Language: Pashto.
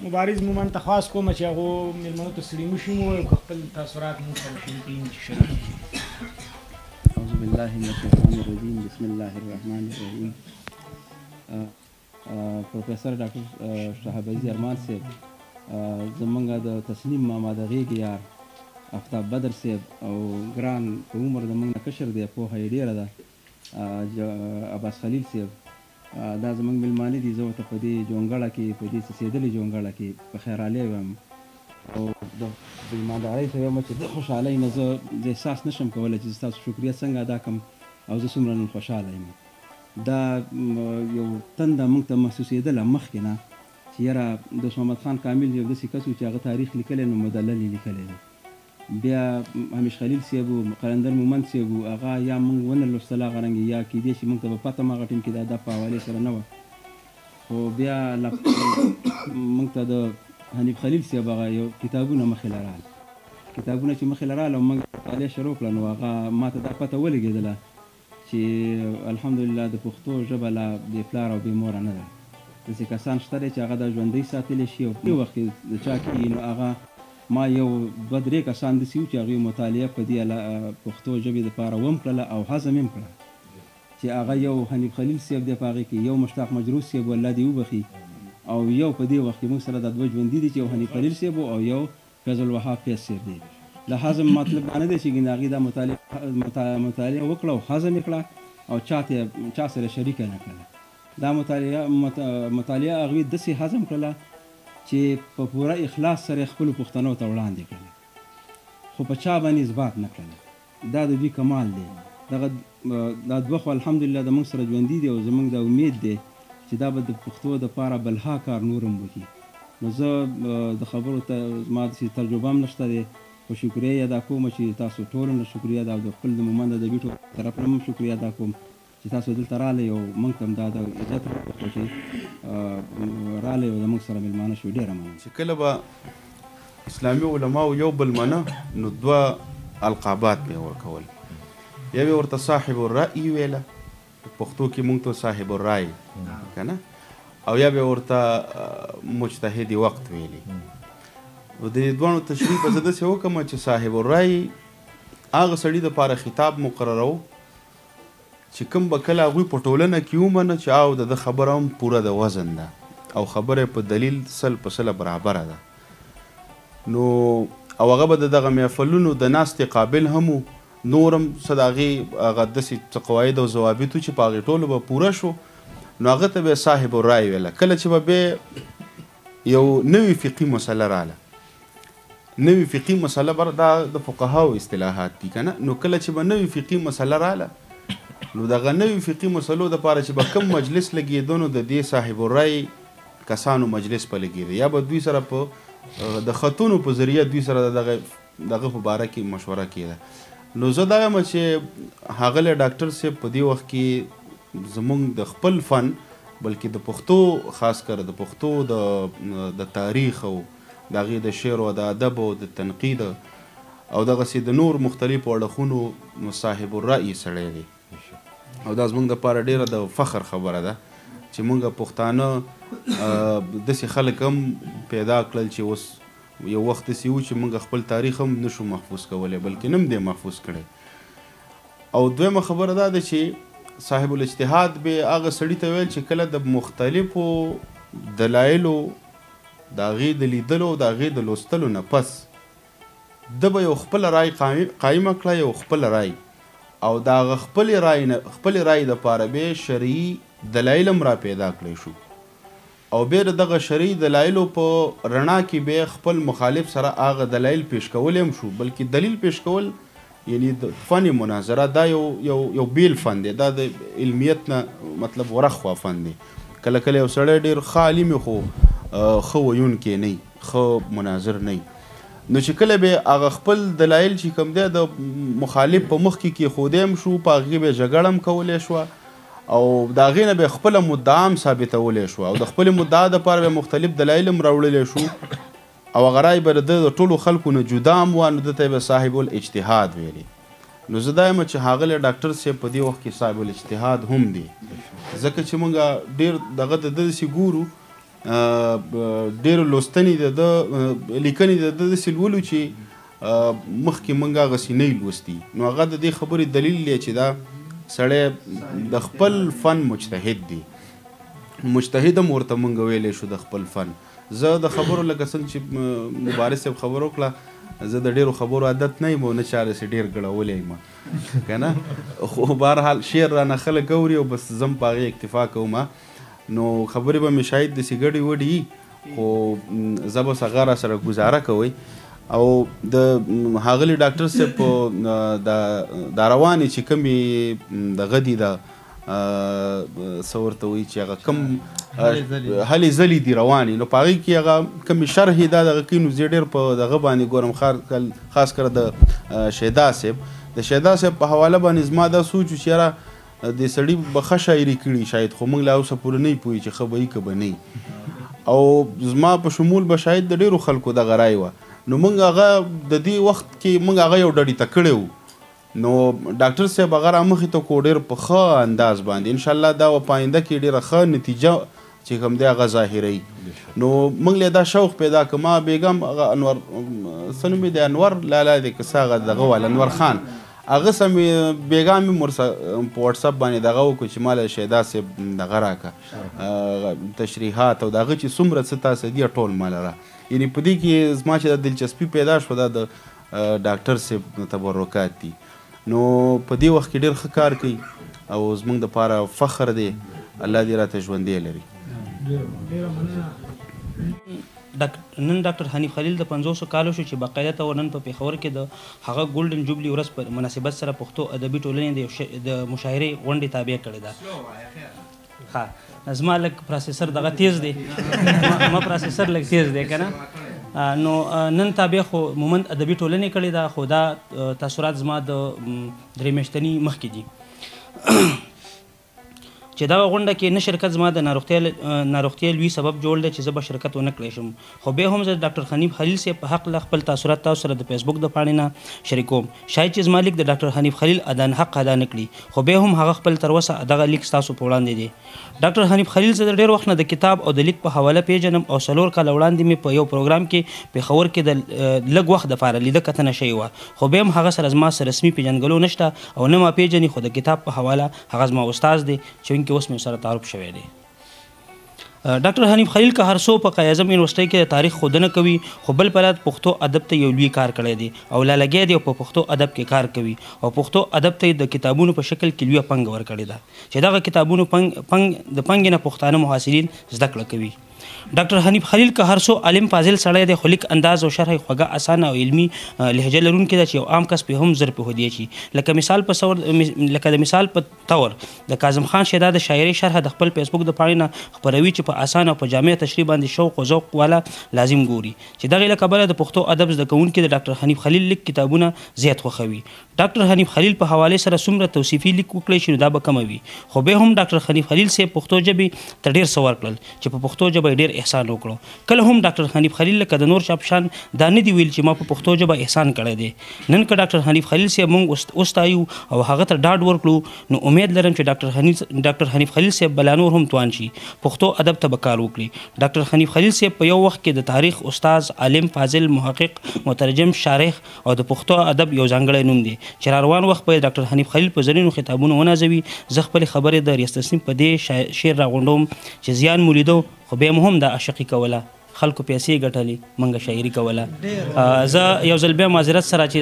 مبارز مو من تخواست کوم چې هغه مېلمنو ته ستړي مشي مو او خپل تاثرات مو سره شریکوي چې شریک اعوذ بالله من الشیطان الرجیم بسم الله الرحمن الرحیم. پروفیسر ډاکټر شهاب عزیز ارمان صاحب، زمونږ د تسنیم ماما د غېږې یار آفتاب بدر صاحب او ګران په عمر زمونږ نه کشر دی، پوهه یې ډېره ده، عباس خلیل صاحب، دا زمونږ مېلمانه دي. زه ورته په دې جونګړه کې، په دې څڅېدلې جونګړه کې په خیرالی وم او د مېلماندارۍ ته وایم چې د خوشحالۍ نه زه احساس نشم کولی چې ستاسو شکریه څنګه ادا کړم او زه څومره نن خوشحاله یم. دا یو تنده موږ ته محسوسېدله مخکې نه چې یاره دوست محمد خان کامل یو داسې کس و چې هغه تاریخ لیکلی نو مدلل یې لیکلی دی. بیا همیش خلیل صاحب و، قلندر مومند صاحب و، هغه یا موږ ونه لوستل هغه رنګې، یا کیدای شي موږ ته به پته هم هغه ټیم کې د ادب په حوالې سره نه وه. خو بیا موږ ته د حنیف خلیل صاحب هغه یو کتابونه مخې له راغله، کتابونه چې مخې له راغله موږ مطالعه شروع کړه، نو هغه ما ته دا پته ولګېدله چې الحمدلله د پښتو ژبه لا بې پلار او بې موره نه ده. داسې کسان شته دی چې هغه دا ژوندۍ ساتلی شي او په وخت کې د چا کېږي. نو هغه ما یو دوه درې کسان داسې وو چې هغوی مطالعه په دې پښتو ژبې دپاره وم کړله او هضم یې هم کړه، چې هغه یو حنیف خلیل صاحب دی په هغې کې، یو مشتاق مجروح صاحب الله دې وبخي، او یو په دې وخت کې موږ سره دا دوه ژوندي دي چې یو حنیف خلیل صاحب او یو فیض الوهاب فیض صاحب دی. له هضم مطلب دا نه دی چې ګینې هغې دا مطالعه وکړه او هضم یې کړه او چا سره شریکه نه کړله. دا مطالعه هغوی داسې هضم کړله چې په پوره اخلاص سره خپلو پوښتنو ته وړاندې کړله، خو په چا باندې اثبات نه کړله. دا د دوی کمال دی. دا دوه خو الحمدلله د موږ سره ژوندي دي او زموږ د امید دی چې دا به د پښتو دپاره بلها کار نور هم وکړي. نو زه د خبرو ته زما داسې تجربه هم نشته دی، خو شکریه یې ادا کوم چې تاسو ټولو نه شکریه ده او د خپل د مومند ادبي ټولنې طرف نه هم شکریه ادا کوم چې تاسو دلته راغلی او موږ ته هم دا د عزت وکړو چې راغلی او زموږ سره مېلمانه شو. ډېره مننه. چې کله به اسلامي علماو یو بل منه نو دوه القابات به یې ورکول، یو یې ورته صاحب الرأي ویله، پښتو کې موږ ته صاحب الرأي که نه، او یا به یې ورته مجتهد وقت ویلي. نو د دواړو تشریح به زه داسې وکړم چې صاحب الرأي هغه سړي دپاره خطاب مقررو چې کوم به کله هغوی په ټولنه کې ومنه چې او د خبره هم پوره د وزن ده او خبره په دلیل سل په سله برابره ده. نو او هغه به د دغه محفلونو د ناستې قابل هم و، نور هم څه د هغې هغه داسې څه قواعد او ضوابط و چې په هغې ټولو به پوره شو. نو هغه ته به یې صاحب الرأي ویله. کله چې به بیا یو نوې فقهي مسله راله، نوې فقهي مسله دا د فقهاو اصطلاحات دي که نه، نو کله چې به نوې فقهي مسله راله نو دغه نوې فقهي مسلو دپاره چې به کوم مجلس لګېده نو د دې صاحب الرأي کسانو مجلس په لګېده، یا به دوی سره په د خطونو په ذریعه دوی سره دغه په باره کې مشوره کېده. نو زه دا یم چې ښاغلی ډاکټر صاحب په دې وخت کې زموږ د خپل فن بلکې د پښتو خاص کر د پښتو د تاریخ او د هغې د شعر او د ادب او د تنقید او دغسې د نور مختلفو اړخونو صاحب الرأي سړی دی. او دا زموږ دپاره ډېره د فخر خبره ده چې موږ پښتانه داسې خلک هم پیدا کړل چې اوس یو وخت داسې و چې موږ خپل تاریخ هم نشو محفوظ کولی بلکې نه هم دی محفوظ کړی. او دویمه خبره دا ده چې صاحب الاجتهاد به هغه سړي ته ویل چې کله د مختلفو دلایلو د هغې د لیدلو او د هغې د لوستلو نه پس ده به یو خپله رای قایمه کړه، یو خپله رای، او د هغه خپلې رای دپاره به شرعي دلایل هم را پیدا کړی شو، او بیا د دغه شرعي دلایلو په رڼا کې بیا خپل مخالف سره هغه دلایل پیش کولی هم شو. بلکې دلیل پیش کول یعنی د فن مناظره دا یو بیل فن دی، دا د علمیت نه مطلب ورخوا فن دی. کله کله یو سړی ډېر ښه عالم خو ښه ویونکی نه وي، ښه مناظر نه وي، نو چې کله به هغه خپل دلایل چې کوم دی د مخالف په مخ کې کېښودی هم شو، په هغې به جګړه هم کولی شوه او د هغې نه به خپله مدعا هم ثابتولی شوه او د خپلې مدعا دپاره به مختلف دلایل هم راوړلی شو او هغه رای به د ټولو خلکو نه جدا هم وه، نو ده ته به صاحب الاجتهاد ویلي. نو زه دا یم چې ښاغلی ډاکټر صاحب په دې وخت کې صاحب الاجتهاد هم دی، ځکه چې موږ ډېر دغه د داسې ګورو ډېرو لوستنې د ده لیکنې د ده داسې لولو چې مخکې موږ هغسې نه لوستي نو هغه د دې خبرې دلیل دی چې دا سړی د خپل فن مجتهد دی مجتهد هم ورته موږ ویلی شو د خپل فن زه د خبرو لکه څنګه چې مبارز صاحب خبر وکړه زه د ډېرو خبرو عادت نه یم او نه چا رسې ډېر ګړولی یم که نه خو بهرحال شعر رانه خلک اوري او بس زه هم په هغې اکتفا کوم نو خبرې به مې شاید داسې ګډې وډې خو زه بس هغه را سره گزاره کوئ او د ښاغلي ډاکټر صاحب په دا روانې چې کومې دغه دي د څه ورته وایي چې هغه کوم هلې ځلې دي روانې نو په هغې کې هغه کومې شرحې دا دغه کوي نو زه ډېر په دغه باندې ګورم خاص کر د شهدا صاحب د شهدا صاحب په حواله باندې زما دا سوچ و چې یاره د سړي به ښه شاعري کړي شاید خو موږ لا اوسه پورې نه پوهېږي چې ښه به وي که به نه او زما په شمول به شاید د ډېرو خلکو دغه رای وه نو موږ هغه د دې وخت کې موږ هغه یو ډډې ته کړی وو نو ډاکټر صاحب هغه رامخې ته کو ډېر په ښه انداز باندې انشاءالله دا به په آینده کې ډېره ښه نتیجه چې کوم دی هغه ظاهروي نو موږ له دا شوق پیدا که ما بیګم هغه انور څه نوم دی انور لالا دی که څه هغه دغه والا انور خان هغه سه مې بیګا مې ورسره په وټساپ باندې دغه وکړو چې ما له شهدا صاحب دغه راکړه تشریحات او د هغه چې څومره څه تاسو دي ټول ما لره یعنې په دې کې زما چې دا دلچسپي پیدا شوه دا د ډاکټر صاحب تبرکات دي نو په دې وخت کې ډېر ښه کار کوي او زموږ دپاره فخر دی الله دې راته ژوندی لري نن ډاکټر حنیف خلیل د 500 کالو شو چې باقاعده طور نن په پېښور کې د هغه ګولډن جوبلي ورځ په مناسبت سره پښتو ادبي ټولنې د مشاعرې غونډې تابع کړې ده ښه زما لږ پروسیسر دغه تیز دی ما پروسیسر لږ تیز دی که نه نو نن تابع خو مومند ادبي ټولنې کړې ده خو دا تاثرات زما د درې میاشتني مخکې دي چې دغه غونډه کې نه شرکت زما د ناروغتیا لوی سبب جوړ دی چې زه به شرکت ونه کړی شم خو بیا هم زه د ډاکټر حنیف خلیل صاحب په حق له خپل تاثرات تاسو سره د فیسبوک د پاڼې نه شریکوم شاید چې زما لیک د ډاکټر حنیف خلیل حق ادا نه کړي خو بیا هم هغه خپل تر اوسه دغه لیک ستاسو په وړاندې دی ډاکټر حنیف خلیل زه د ډېر وخت نه د کتاب او د لیک په حواله پیژنم او 4 کاله وړاندې مې په یو پروګرام کې پېښور کې د لږ وخت دپاره لیده کتنه شوې وه خو بیا هم هغه سره زما سره رسمي پېژنګلو نشته او نه ما پیژني خو د کتاب په حواله هغه زما استاد دی چې چونکې اوس مې سره تعارف شوی دی ډاکټر حنیف خلیل که هر څو په قایزم یونیورسټۍ کې د تاریخ ښودنه کوي خو بل پلات پښتو ادب ته یو لوی کار کړی دی او لا لګیا دی او په پښتو ادب کې کار کوي او پښتو ادب ته د کتابونو په شکل کې لویه پنګه ورکړې ده چې دغه کتابونو د پنګې نه پښتانه محصلین زده کړه کوي ډاکټر حنیف خلیل که هر څو عالم فاضل سړی دی خو لیک انداز او شرح یې خوږه اسانه او علمي لهجه لرونکې ده چې یو عام کس پرې هم زر پوهېدی شي لکه د مثال په طور د کاظم خان شهدا د شاعري شرح د خپل فیسبوک د پاڼې نه خپروي چې په اسانه او په جامع تشریح باندې شوق او ذوق والا لازم ګوري چې دغې له کبله د پښتو ادب زده کوونکي د ډاکټر حنیف خلیل لیک کتابونه زیات خوښوي ډاکټر حنیف خلیل په حوالې سره څومره توصیفي لیک وکړی شي نو دا به کمه وي خو بیا هم ډاکټر حنیف خلیل صاحب پښتو ژبې ته ډېر څه ورکړل چې په پښتو ژبه یې ډېر احسان وکړو کله هم ډاکټر حنیف خلیل لکه د نور چاپشان دا نه دي ویل چې ما په پښتو ژبه احسان کړی دی نن که ډاکټر حنیف خلیل صاحب موږ وستایو او هغه ته ډاډ ورکړو نو امید لرم چې ډاکټر حنیف خلیل صاحب بلا نور هم توان شي پښتو ادب ته به کار وکړي ډاکټر حنیف خلیل صاحب په یو وخت کې د تاریخ استاد عالم فاضل محقق مترجم شارح او د پښتو ادب یو ځانګړی نوم دی چې را روان وخت به ډاکټر حنیف خلیل په زرینو خطابونو ونازوي زه خپلې خبرې د ریاست تسنیم په دې شعر راغونډوم چې زیان مو لیدو خو بیا مو هم دا عاشقي کوله خلکو پیسې ګټلې منګه شاعري کوله زه یو ځل بیا معذرت سره چې